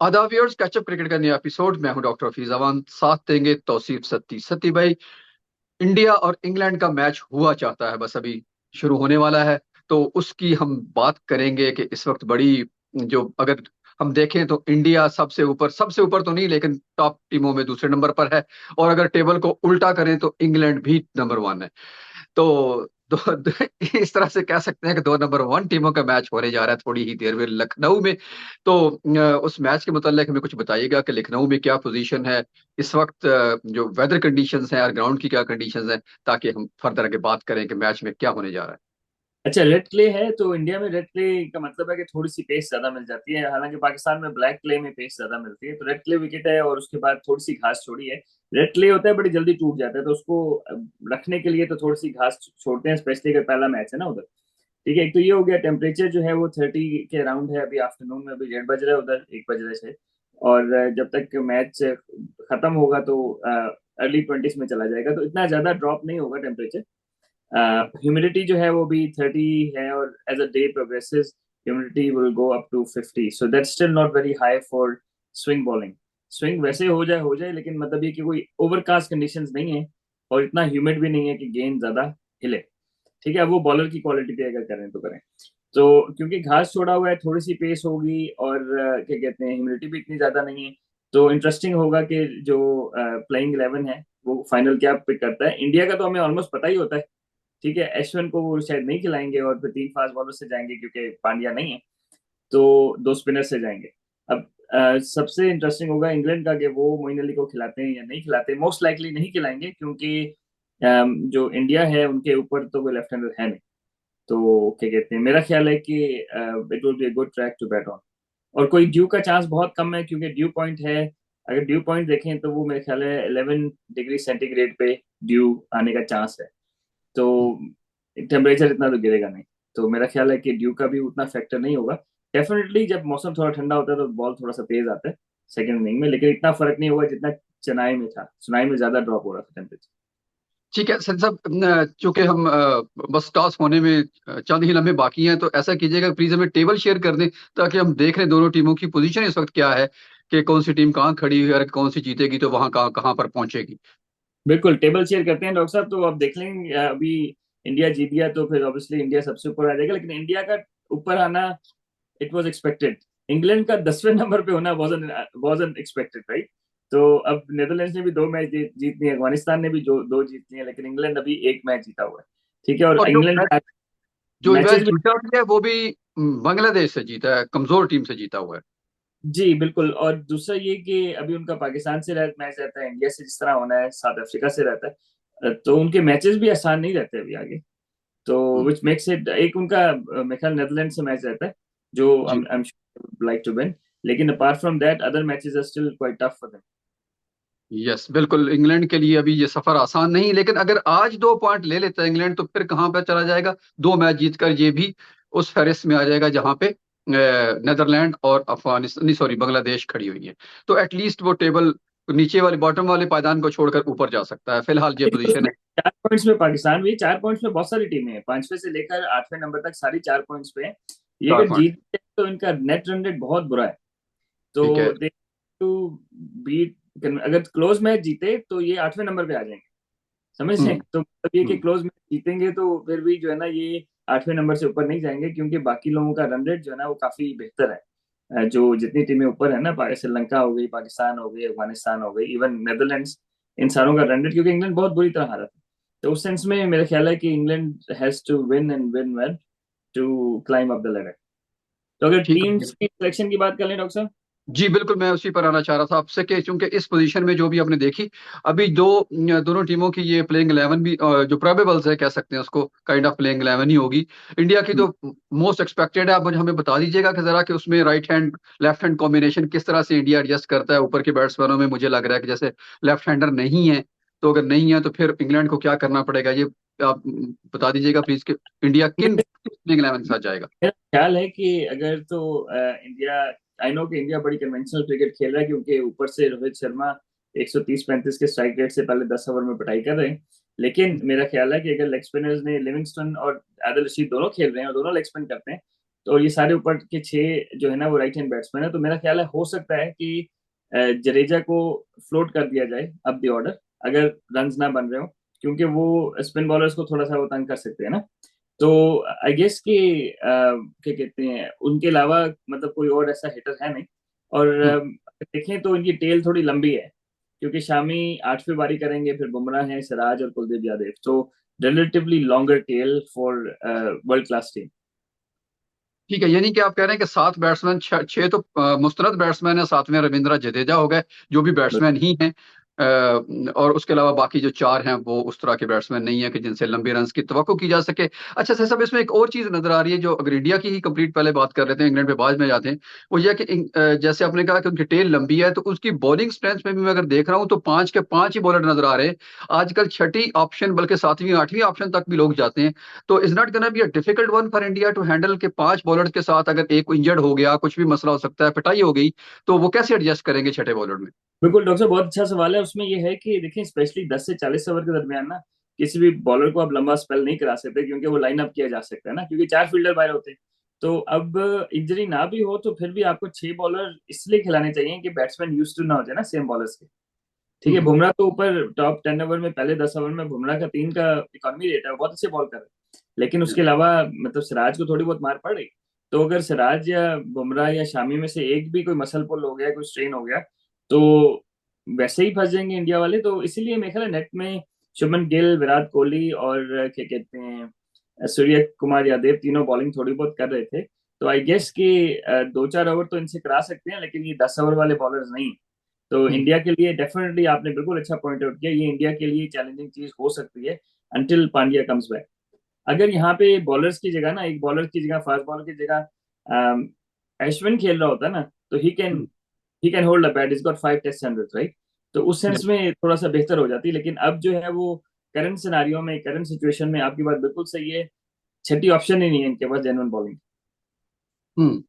आदाब viewers, catch up cricket का नया एपिसोड। मैं हूं डॉक्टर हफीज अवान, साथ देंगे तौसीफ सत्ती सत्ती भाई। इंडिया और इंग्लैंड का मैच हुआ चाहता है, बस अभी शुरू होने वाला है। तो उसकी हम बात करेंगे कि इस वक्त बड़ी जो अगर हम देखें तो इंडिया सबसे ऊपर तो नहीं, लेकिन टॉप टीमों में दूसरे नंबर पर है। और अगर टेबल को उल्टा करें तो इंग्लैंड भी नंबर वन है। तो इस तरह से कह सकते हैं कि दो नंबर वन टीमों का मैच होने जा रहा है थोड़ी ही देर में लखनऊ में। तो उस मैच के मुताल्लिक हमें कुछ बताइएगा कि लखनऊ में क्या पोजीशन है इस वक्त, जो वेदर कंडीशंस हैं और ग्राउंड की क्या कंडीशंस हैं, ताकि हम फर्दर आगे बात करें कि मैच में क्या होने जा रहा है। अच्छा, रेड क्ले है तो इंडिया में रेड क्ले का मतलब है कि थोड़ी सी पेस ज्यादा मिल जाती है। हालांकि पाकिस्तान में ब्लैक क्ले में पेस ज्यादा मिलती है। तो रेड क्ले विकेट है और उसके बाद थोड़ी सी घास छोड़ी है। रेड क्ले होता है बड़ी जल्दी टूट जाता है, तो उसको रखने के लिए तो थोड़ी सी घास छोड़ते हैं, स्पेशली अगर पहला मैच है ना उधर। ठीक है, एक तो ये हो गया। टेम्परेचर जो है वो 30 के अराउंड है अभी आफ्टरनून में। अभी 1:30 बज रहा है उधर, 1 बज रहे से। और जब तक मैच खत्म होगा तो अर्ली 20s में चला जाएगा, तो इतना ज्यादा ड्रॉप नहीं होगा टेम्परेचर। ह्यूमिडिटी जो है वो भी 30 है, और as a day progresses humidity will go up to 50। So that's still not very high for swing bowling. Swing वैसे हो जाए लेकिन मतलब ये कि कोई ओवरकास्ट कंडीशंस नहीं है और इतना ह्यूमिड भी नहीं है कि गेंद ज्यादा हिले। ठीक है, अब वो बॉलर की क्वालिटी पे अगर करें तो करें। तो क्योंकि घास छोड़ा हुआ है, थोड़ी सी पेस होगी और क्या कहते हैं, ह्यूमिडिटी भी इतनी ज्यादा नहीं है। तो इंटरेस्टिंग होगा कि जो प्लेइंग 11 है वो फाइनल क्या पिक करता है। इंडिया का तो हमें ऑलमोस्ट पता ही होता है। ठीक है, अश्विन को वो शायद नहीं खिलाएंगे और फिर 3 फास्ट बॉलर से जाएंगे क्योंकि पांड्या नहीं है। तो 2 स्पिनर से जाएंगे। अब सबसे इंटरेस्टिंग होगा इंग्लैंड का कि वो मोइन अली को खिलाते हैं या नहीं खिलाते। मोस्ट लाइकली नहीं खिलाएंगे क्योंकि जो इंडिया है उनके ऊपर तो कोई लेफ्ट हैंडर है नहीं। तो क्या कहते हैं, मेरा ख्याल है कि it will be a good track to bat on. और कोई ड्यू का चांस बहुत कम है क्योंकि ड्यू पॉइंट है। अगर ड्यू पॉइंट देखें तो वो मेरे ख्याल है 11 डिग्री सेंटीग्रेड पे ड्यू आने का चांस है। तो टेम्परेचर इतना तो गिरेगा नहीं। तो मेरा ख्याल है कि ड्यू का भी उतना फैक्टर नहीं होगा। डेफिनेटली जब मौसम थोड़ा ठंडा होता है तो बॉल थोड़ा सा तेज आता है सेकंड इनिंग में, लेकिन इतना फर्क नहीं होगा जितना चेन्नई में था। चेन्नई में ज्यादा ड्रॉप हो रहा था टेम्परेचर। ठीक है सर साहब, चूंकि हम बस टॉस होने में चंद ही लम्हे बाकी हैं, तो ऐसा कीजिएगा प्लीज हमें टेबल शेयर कर दें, ताकि हम देख लें दोनों टीमों की पोजीशन इस वक्त क्या है, कि कौन सी टीम कहाँ खड़ी हुई है और कौन सी जीतेगी तो वहां कहाँ कहाँ पर पहुंचेगी। बिल्कुल, टेबल शेयर करते हैं डॉक्टर साहब। तो अब देख लेंगे, अभी इंडिया जीत गया तो फिर ऑब्वियसली इंडिया सबसे ऊपर आ जाएगा, लेकिन इंडिया का ऊपर आना इट वाज एक्सपेक्टेड। इंग्लैंड का 10वें नंबर पे होना वाजन एक्सपेक्टेड, राइट। तो अब नेदरलैंड्स ने भी 2 मैच जीत लिए, अफगानिस्तान ने भी दो जीत लिए, लेकिन इंग्लैंड अभी एक मैच जीता हुआ है। ठीक है, और और इंग्लैंड का जो मैच मैचेस भी। जीता भी है वो भी बांग्लादेश से जीता है, कमजोर टीम से जीता हुआ है। जी बिल्कुल। और दूसरा ये कि अभी उनका पाकिस्तान से मैच रहता है, इंडिया से जिस तरह होना है साउथ अफ्रीका से रहता है। तो उनके मैचेस भी आसान नहीं रहते अभी आगे। तो हम्म, विच मेक्स इट एक उनका मेरे ख्याल नेदरलैंड से मैच रहता है जो जी। I am like to win. लेकिन apart from that other matches are still quite tough for them. Yes, बिल्कुल इंग्लैंड के लिए अभी ये सफर आसान नहीं, लेकिन अगर आज 2 पॉइंट ले लेता है इंग्लैंड तो फिर कहाँ पर चला जाएगा। 2 मैच जीतकर ये भी उस फहरिस्त में आ जाएगा जहां पे नेदरलैंड और अफगानिस्तान नहीं, सॉरी, बांग्लादेश खड़ी हुई है। तो एटलीस्ट वो टेबल नीचे वाले बॉटम वाले पायदान को छोड़कर ऊपर जा सकता है, फिलहाल ये लेकिन पोजीशन उसमें है। 4 पॉइंट्स में पाकिस्तान भी, 4 पॉइंट्स में बहुत सारी टीमें हैं, 5वें से लेकर 8वें नंबर तक सारी 4 पॉइंट्स पे है। ये चार अगर पॉइंट जीत गए तो इनका नेट रन रेट बहुत बुरा है। ठीक है। तो दे टू बीट। अगर क्लोज मैच जीते तो ये 8वें नंबर पे आ जाएंगे। समझ रहे हैं? हम्म। तो मतलब ये कि हम्म। क्लोज मैच जीतेंगे तो फिर भी जो है ना ये 8वें नंबर से ऊपर नहीं जाएंगे, क्योंकि बाकी लोगों का रन रेट जो है ना वो काफी बेहतर है। जो जितनी टीमें ऊपर है ना, श्रीलंका हो गई, पाकिस्तान हो गई, अफगानिस्तान हो गई, इवन नेदरलैंड्स, इन सारों का रन रेट, क्योंकि इंग्लैंड बहुत बुरी तरह हारा था। तो उस सेंस में मेरा ख्याल है कि England has to win and win well to climb up the ladder. तो अगर ठीक है। टीम्स की सिलेक्शन की बात कर लें डॉक्टर साहब। जी बिल्कुल, मैं उसी पर आना चाह रहा था आपसे कि चूंकि इस पोजीशन में जो भी आपने देखी अभी दोनों टीमों की ये प्लेइंग 11 भी, जो प्रोबेबल्स है कह सकते हैं उसको, काइंड ऑफ प्लेइंग 11 ही होगी। इंडिया की तो मोस्ट एक्सपेक्टेड है। आप मुझे हमें बता दीजिएगा कि जरा कि उसमें right hand left hand combination किस तरह से इंडिया एडजस्ट करता है। ऊपर के बैट्समैनों में मुझे लग रहा है कि जैसे लेफ्ट हैंडर नहीं है, तो अगर नहीं है तो फिर इंग्लैंड को क्या करना पड़ेगा, ये आप बता दीजिएगा प्लीज कि इंडिया किन प्लेइंग 11 के साथ जाएगा। मेरा ख्याल है कि अगर तो इंडिया, आई नो कि इंडिया बड़ी कन्वेंशनल क्रिकेट खेल रहा है क्योंकि ऊपर से रोहित शर्मा 130-135 के स्ट्राइक रेट से पहले 10 ओवर में पिटाई कर रहे हैं। लेकिन मेरा ख्याल है कि अगर लेग स्पिनर्स ने लिविंगस्टन और आदिल रशीद दोनों खेल रहे हैं और दोनों लेग स्पिन करते हैं, तो ये सारे ऊपर के 6 जो है ना वो राइट हैंड बैट्समैन है। तो मेरा ख्याल है हो सकता है कि जडेजा को फ्लोट कर दिया जाए अप द ऑर्डर, अगर रन्स ना बन रहे हो, क्योंकि वो स्पिन बॉलर्स को थोड़ा सा वो तंग कर सकते हैं ना। तो आई गेस कि क्या कहते हैं, उनके अलावा मतलब कोई और ऐसा हिटर है नहीं। और हम्म। देखें तो इनकी टेल थोड़ी लंबी है, क्योंकि शामी 8वीं बारी करेंगे, फिर बुमराह है, सिराज और कुलदीप यादव। तो relatively longer tail for world class team. ठीक है, यानी कि आप कह रहे हैं कि 7 बैट्समैन, छह तो मुस्तरद बैट्समैन है, 7वें रविंद्र जडेजा हो गए जो भी बैट्समैन ही हैं। और उसके अलावा बाकी जो 4 हैं वो उस तरह के बैट्समैन नहीं है कि जिनसे लंबे रन की तवक्को की जा सके। अच्छा सर साहब, इसमें एक और चीज नजर आ रही है, जो अगर इंडिया की ही कंप्लीट पहले बात कर लेते हैं, इंग्लैंड पे बाद में जाते हैं। वो यह कि जैसे आपने कहा कि उनकी टेल लंबी है, तो उसकी बॉलिंग स्ट्रेंथ में भी मैं अगर देख रहा हूँ तो 5 के 5 ही बॉलर नजर आ रहे हैं। आजकल छठी ऑप्शन बल्कि 7वीं 8वीं ऑप्शन तक भी लोग जाते हैं। तो is not gonna be a difficult one for India to handle के 5 बॉलर्स के साथ, अगर एक इंजर्ड हो गया, कुछ भी मसला हो सकता है, पिटाई हो गई, तो वो कैसे एडजस्ट करेंगे छठे बॉलर में? बिल्कुल डॉक्टर साहब, बहुत अच्छा सवाल है। उसमें ये है कि देखिए, स्पेशली 10 से 40 ओवर के दरमियान ना किसी भी बॉलर को आप लंबा स्पेल नहीं करा सकते, क्योंकि वो लाइन अप किया जा सकता है ना, क्योंकि 4 फील्डर बाहर होते हैं। तो अब इंजरी ना भी हो तो फिर भी आपको 6 बॉलर इसलिए खिलाने चाहिए कि बैट्समैन यूज टू ना हो जाए ना सेम बॉलर्स के। ठीक है, हम्म। बुमराह तो ऊपर टॉप 10 ओवर में, पहले 10 ओवर में बुमराह का 3 का इकॉनमी रेट है, वो बहुत अच्छे बॉल कर रहे हैं। लेकिन उसके अलावा मतलब सिराज को थोड़ी बहुत मार पड़ रही। तो अगर सिराज या बुमराह या शामी में से एक भी कोई मसल पुल हो गया, कोई स्ट्रेन हो गया, तो वैसे ही फंस जाएंगे इंडिया वाले। तो इसीलिए मेरे ख्याल है नेट में शुभमन गिल, विराट कोहली और क्या कहते हैं सूर्य कुमार यादव, तीनों बॉलिंग थोड़ी बहुत कर रहे थे। तो आई गेस कि 2-4 ओवर तो इनसे करा सकते हैं, लेकिन ये 10 ओवर वाले बॉलर्स नहीं। तो हम्म। इंडिया के लिए डेफिनेटली आपने बिल्कुल अच्छा पॉइंट आउट किया, ये इंडिया के लिए चैलेंजिंग चीज हो सकती है अंटिल पांड्या कम्स बैक। अगर यहाँ पे बॉलर्स की जगह ना, एक बॉलर की जगह, फास्ट बॉलर की जगह अश्विन खेल रहा होता ना, तो हम्म। He can hold a bat, is got 5 test 100, right. तो उस सेंस में थोड़ा सा बेहतर हो जाती। लेकिन अब जो है वो करंट सिनारियो में, करंट सिचुएशन में आपकी बात बिल्कुल सही है, छठी ऑप्शन ही नहीं है इनके पास जेन्युइन बॉलिंग। हम्म।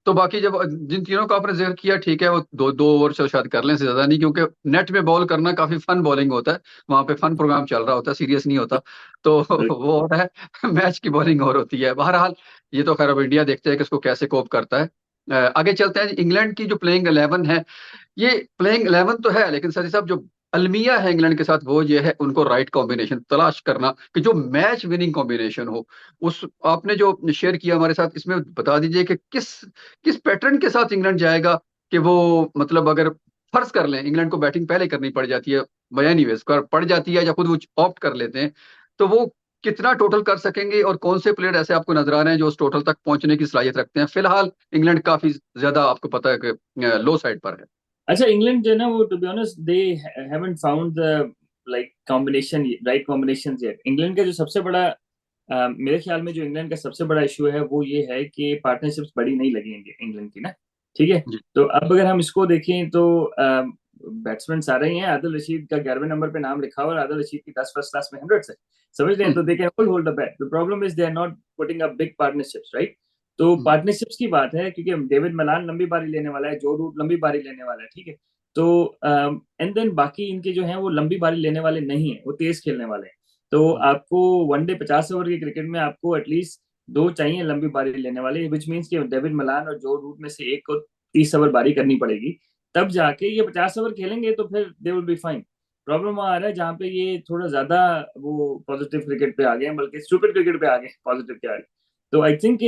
तो बाकी जब जिन तीनों का आपने जिक्र किया, ठीक है, वो दो दो ओवर से शायद कर लें, से ज्यादा नहीं, क्योंकि नेट में बॉल करना काफी फन बॉलिंग होता है। वहां पे फन प्रोग्राम चल रहा होता है, सीरियस नहीं होता। तो वो होता है, मैच की बॉलिंग और होती है। बहरहाल, ये तो खैर अब इंडिया देखते हैं कि इसको कैसे कोप करता है। आगे चलते हैं। इंग्लैंड की जो प्लेइंग 11 है, ये प्लेइंग 11 तो है, लेकिन सर साहब, जो अलमिया है इंग्लैंड के साथ, वो ये है उनको राइट कॉम्बिनेशन तलाश करना, कि जो मैच विनिंग कॉम्बिनेशन हो। उस आपने जो शेयर किया हमारे साथ, इसमें बता दीजिए कि किस किस पैटर्न के साथ इंग्लैंड जाएगा, कि वो मतलब अगर फर्ज कर लें इंग्लैंड को बैटिंग पहले करनी पड़ जाती है, एनीवेज कर पड़ जाती है, या खुद वो ऑप्ट कर लेते हैं, तो वो कितना टोटल कर सकेंगे, और कौन से प्लेयर ऐसे आपको नजर आ रहे हैं जो उस टोटल तक पहुंचने की सलाहियत रखते हैं? फिलहाल इंग्लैंड काफी ज्यादा, आपको पता है कि लो साइड पर है। अच्छा, इंग्लैंड जो है ना, वो to be honest they haven't found the like combination, right combination yet. England का जो सबसे बड़ा मेरे ख्याल में जो इंग्लैंड का सबसे बड़ा इशू है वो ये है कि पार्टनरशिप्स बड़ी नहीं लगी इंग्लैंड की ना। ठीक है। जी। तो अब अगर हम इसको देखें तो बैट्समैन सारे ही हैं। आदिल रशीद का 11वें नंबर पे नाम लिखा हुआ है, और आदिल रशीद की 10 फर्स्ट क्लास में 100 है, समझ रहे हैं। हम्म। तो they can all hold the bat. The problem is they are not putting up big partnerships, right. तो हम्म। पार्टनरशिप्स की बात है, क्योंकि डेविड मलान लंबी बारी लेने वाला है, जो रूट लंबी बारी लेने वाला है, ठीक है। तो एंड देन बाकी इनके जो हैं वो लंबी बारी लेने वाले नहीं है, वो तेज खेलने वाले हैं। तो हम्म। आपको वनडे 50 ओवर के क्रिकेट में आपको एटलीस्ट दो चाहिए लंबी बारी लेने वाले, विच मीन्स कि डेविड मलान और जो रूट में से एक को 30 ओवर बारी करनी पड़ेगी। तब जाके ये 50 ओवर खेलेंगे, तो फिर they will be fine. Problem आ रहा है जहाँ पे ये थोड़ा ज्यादा वो पॉजिटिव क्रिकेट पे आ गए हैं, बल्कि स्टूपिड क्रिकेट पे आ गए, पॉजिटिव के आगे। तो आई थिंक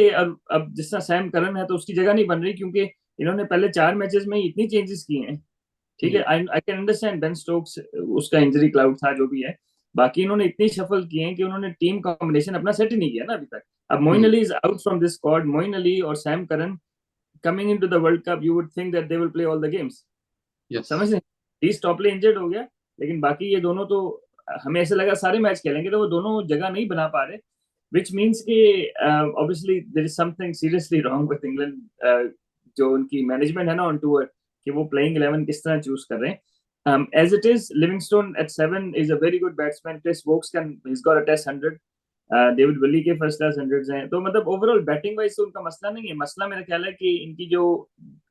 अब जिस तरह सैम करन है, तो उसकी जगह नहीं बन रही, क्योंकि इन्होंने पहले 4 मैचेस में ही इतनी चेंजेस किए हैं। ठीक है, जी। I I can understand Ben Stokes, उसका इंजरी क्लाउड था, जो भी है। बाकी इन्होंने इतनी शफल किए हैं कि उन्होंने टीम कॉम्बिनेशन अपना सेट ही नहीं किया ना अभी तक। अब Moeen hmm. Ali is out from this squad, Moeen Ali और Sam Curran coming into the World Cup, you would think that they will play all the games, yes. समझ रहे हैं। इस टॉपले इंजर्ड हो गया, लेकिन बाकी ये दोनों तो हमें ऐसे लगा सारे मैच खेलेंगे, तो वो दोनों जगह नहीं बना पा रहे। विच मीन्स कि obviously there is something seriously wrong with England, जो उनकी मैनेजमेंट है ना ऑन टूर, कि वो प्लेइंग 11 किस तरह चूज कर रहे हैं। As it is, Livingstone at 7 is a very good batsman, Chris Woakes can, he's got a test 100, David Willey के फर्स्ट क्लास 100 हैं। तो मतलब ओवरऑल बैटिंग वाइज तो उनका मसला नहीं है। मसला मेरा ख्याल है कि इनकी जो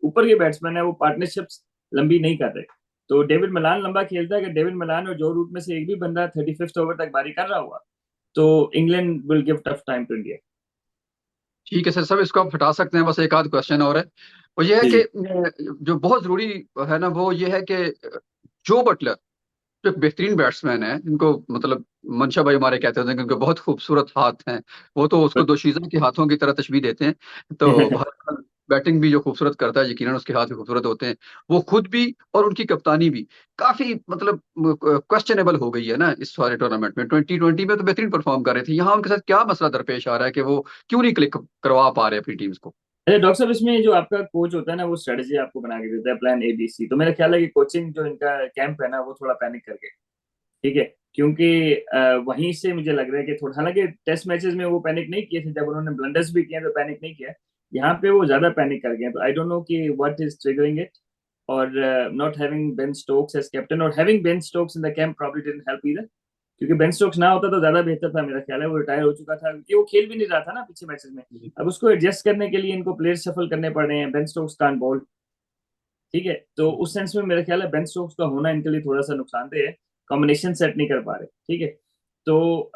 ऊपर के बैट्समैन है वो पार्टनरशिप्स लंबी नहीं कर रहे। तो डेविड मलान लंबा खेलता है, अगर डेविड मलान और जो रूट में से एक भी बंदा 35th ओवर तक बारी कर रहा हुआ, तो England will give tough time to India. ठीक है सर, सब इसको आप हटा सकते हैं, बस एक आध क्वेश्चन और है। वो ये है जी कि जी। जो बहुत जरूरी है ना, वो ये है कि जो बटलर जो एक बेहतरीन बैट्समैन है, इनको मतलब मंशा भाई हमारे कहते थे कि उनके बहुत खूबसूरत हाथ हैं। वो तो उसको दोशीज़ा के हाथों की तरह तशबीह देते हैं। तो बहरहाल बैटिंग भी जो खूबसूरत करता है, यकीनन उसके हाथ भी खूबसूरत होते हैं। वो खुद भी और उनकी कप्तानी भी काफी मतलब क्वेश्चनेबल हो गई है ना इस सारे टूर्नामेंट में। 2020 में तो बेहतरीन परफॉर्म कर रहे थे, यहाँ उनके साथ क्या मसला दरपेश आ रहा है कि वो क्यों नहीं क्लिक करवा पा रहे अपनी टीम्स को? अरे डॉक्टर साहब, इसमें जो आपका कोच होता है ना, वो स्ट्रेटजी आपको बना के देता है, प्लान ABC। तो मेरा ख्याल है कि कोचिंग जो इनका कैंप है ना, वो थोड़ा पैनिक करके, ठीक है। क्योंकि वहीं से मुझे लग रहा है कि थोड़ा, हालांकि टेस्ट मैचेस में वो पैनिक नहीं किए थे, जब उन्होंने ब्लंडर्स भी किए तो पैनिक नहीं किया। यहाँ पे वो ज्यादा पैनिक कर गए, तो आई डोंट नो कि व्हाट इज ट्रिगरिंग इट। और not having Ben Stokes as captain और having Ben Stokes in the camp probably didn't help either. क्योंकि बेन स्टोक्स ना होता तो ज्यादा बेहतर था, मेरा ख्याल है। वो रिटायर हो चुका था क्योंकि वो खेल भी नहीं रहा था ना पिछले मैचेस में। अब उसको एडजस्ट करने के लिए इनको प्लेयर शफल करने पड़ रहे हैं। बेन स्टोक्स कांट बॉल, ठीक है। तो उस सेंस में मेरा ख्याल है बेन स्टोक्स का होना इनके लिए थोड़ा सा नुकसानदेह है। कॉम्बिनेशन सेट नहीं कर पा रहे, ठीक है। तो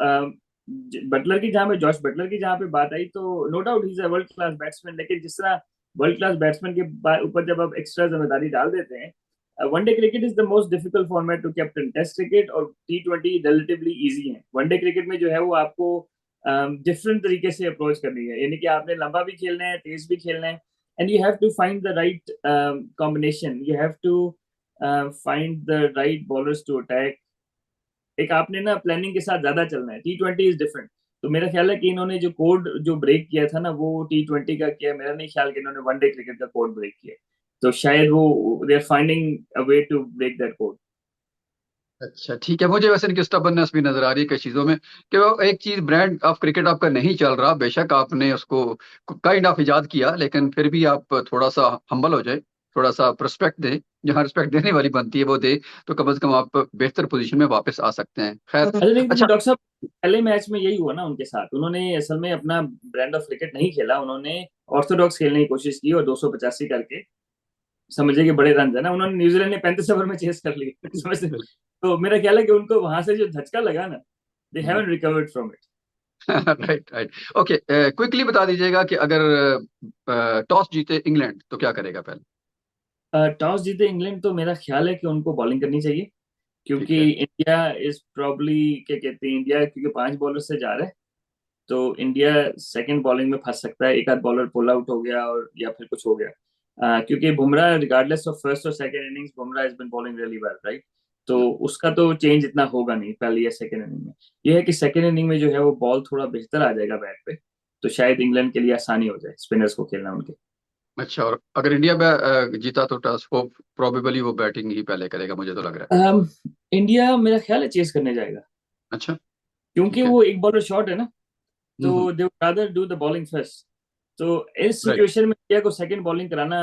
बटलर की जहां पे जॉश बटलर की जहां पे बात आई, तो no doubt he is a world class batsman. लेकिन जिस तरह वर्ल्ड क्लास बैट्समैन के ऊपर जब आप एक्स्ट्रा जिम्मेदारी डाल देते हैं, one day cricket is the most difficult format to captain. Test cricket और T20 रिलेटिवली इजी है। वनडे क्रिकेट में जो है वो आपको डिफरेंट तरीके से अप्रोच करनी है, यानी कि आपने लंबा भी खेलना है, तेज भी खेलना है। And you have to find the right combination, you have to find the right bowlers to attack. एक आपने ना प्लानिंग के साथ ज्यादा चलना है। T20 is different. तो मेरा ख्याल है कि इन्होंने जो कोड जो ब्रेक किया था ना, वो T20 का किया। मेरा नहीं ख्याल कि इन्होंने वनडे क्रिकेट का कोड ब्रेक किया। तो शायद वो they are finding a way to break that code. अच्छा ठीक है, मुझे वैसे इनकी स्टबर्नेस भी नजर आ रही है कई चीजों में, कि वो एक चीज ब्रांड ऑफ क्रिकेट आपका नहीं चल रहा, बेशक आपने उसको काइंड ऑफ इजाद किया, लेकिन फिर भी आप थोड़ा सा हम्बल हो जाए, थोड़ा सा रिस्पेक्ट दें, जहाँ रिस्पेक्ट देने वाली बनती है वो दे, तो कम से कम आप बेहतर पोजीशन में वापस आ सकते हैं। खैर। अच्छा, लेकिन अच्छा। डॉक्टर साहब, पहले मैच में यही हुआ ना उनके साथ। उन्होंने असल में अपना ब्रांड ऑफ क्रिकेट नहीं खेला, उन्होंने ऑर्थोडॉक्स खेलने की कोशिश की और 285 करके, समझे कि बड़े रन है ना, उन्होंने न्यूजीलैंड ने 35 ओवर में चेस कर ली। समझते। तो मेरा ख्याल है कि उनको वहां से जो झटका लगा ना, they haven't recovered from it. Right right. Okay, quickly बता दीजिएगा कि अगर टॉस जीते इंग्लैंड तो क्या करेगा पहले? टॉस जीते इंग्लैंड, तो मेरा ख्याल है कि उनको बॉलिंग करनी चाहिए। ठीक क्योंकि है। इंडिया इज प्रॉब्ली, क्या कहते हैं, इंडिया क्योंकि 5 बॉलर से जा रहा है, तो इंडिया सेकंड बॉलिंग में फंस सकता है। एक आध बॉलर पुल आउट हो गया और या फिर कुछ हो गया। क्योंकि बुमराह रिगार्डलेस ऑफ फर्स्ट और second innings, Bumrah has been bowling really well, right. तो उसका तो चेंज इतना होगा नहीं पहली या सेकंड इनिंग में। यह है कि सेकंड इनिंग में जो है वो बॉल थोड़ा बेहतर आ जाएगा बैट पे। तो शायद इंग्लैंड के लिए आसानी हो जाए स्पिनर्स को खेलना उनके। अच्छा, और अगर इंडिया जीता तो टॉस वो प्रोबेबली वो बैटिंग ही पहले करेगा, मुझे तो लग रहा इंडिया मेरा ख्याल है चेस करने जाएगा। है। अच्छा। क्योंकि ठीक है। वो एक बॉलर शॉर्ट है ना, हम्म। तो दे rather do the bowling first. तो इस राइट। सिचुएशन में इंडिया को सेकंड बॉलिंग कराना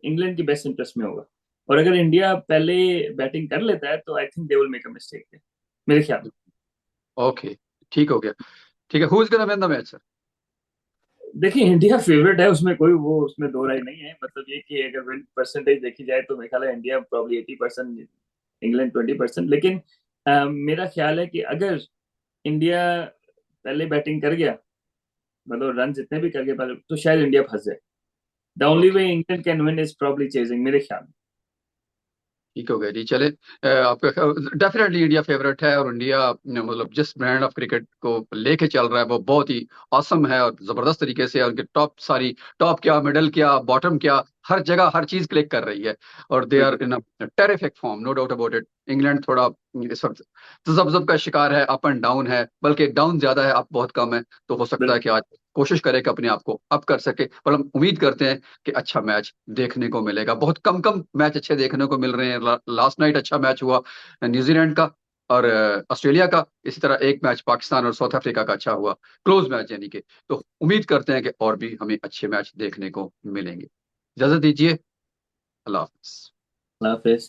इंग्लैंड की बेस्ट इंटरेस्ट में होगा। और अगर इंडिया पहले बैटिंग कर लेता है, तो I think they will make a mistake, मेरे ख्याल में। ओके, ठीक हो गया। ठीक है, who is gonna win the match sir? देखिए, इंडिया फेवरेट है, उसमें कोई वो उसमें दो राय नहीं है। मतलब ये कि अगर विन परसेंटेज देखी जाए, तो मेरे ख्याल है इंडिया प्रॉब्ली 80%, इंग्लैंड 20%। लेकिन मेरा ख्याल है कि अगर इंडिया पहले बैटिंग कर गया, मतलब रन जितने भी कर गए पहले, तो शायद इंडिया फंस जाए। The only okay, way England can win is probably chasing, मेरे ख्याल में। ठीक हो गया जी। चले, आपका डेफिनेटली इंडिया फेवरेट है, और इंडिया मतलब जिस ब्रांड ऑफ क्रिकेट को लेके चल रहा है वो बहुत ही औसम है और जबरदस्त तरीके से, उनके टॉप सारी, टॉप क्या, मिडल क्या, बॉटम क्या, हर जगह हर चीज क्लिक कर रही है, और दे आर बिल्कुल। In terrific form, no doubt about it. England थोड़ा इस वक्त तजब्जब का शिकार है, अप एंड डाउन है, बल्कि डाउन ज्यादा है, अप बहुत कम है। तो हो सकता है बिल्कुल। कि आज कोशिश करे कि अपने आप को अप कर सके, पर हम उम्मीद करते हैं कि अच्छा मैच देखने को मिलेगा। बहुत कम कम मैच अच्छे देखने को मिल रहे हैं। लास्ट नाइट अच्छा मैच हुआ न्यूजीलैंड का और ऑस्ट्रेलिया का, इसी तरह एक मैच पाकिस्तान और साउथ अफ्रीका का अच्छा हुआ, क्लोज मैच यानी कि। तो उम्मीद करते हैं कि और भी हमें अच्छे मैच देखने को मिलेंगे। इजाजत दीजिए, अल्लाह हाफिज। अल्लाह हाफिज।